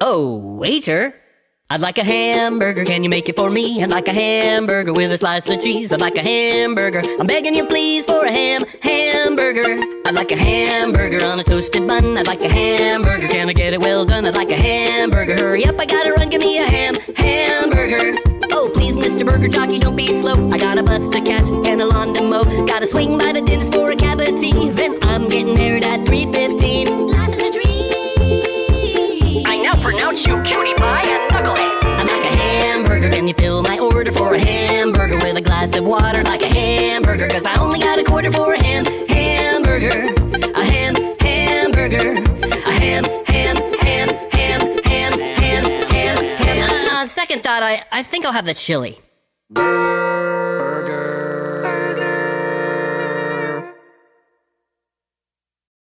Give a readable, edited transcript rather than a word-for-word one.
Oh, waiter, I'd like a hamburger, can you make it for me? I'd like a hamburger with a slice of cheese. I'd like a hamburger, I'm begging you please for a hamburger. I'd like a hamburger on a toasted bun. I'd like a hamburger, can I get it well done? I'd like a hamburger, hurry up, I gotta run, give me a hamburger. Oh, please, Mr. Burger Jockey, don't be slow. I got a bus to catch and a lawn to mow. Gotta swing by the dentist for a cavity. Then I'm getting married at 3:15. Life is a dream. I now pronounce you cutie pie and knucklehead. I'd like a hamburger, can you fill my order for a hamburger with a glass of water? Like a hamburger, cause I only got a quarter for a hamburger. A hamburger. A ham. Second thought, I think I'll have the chili.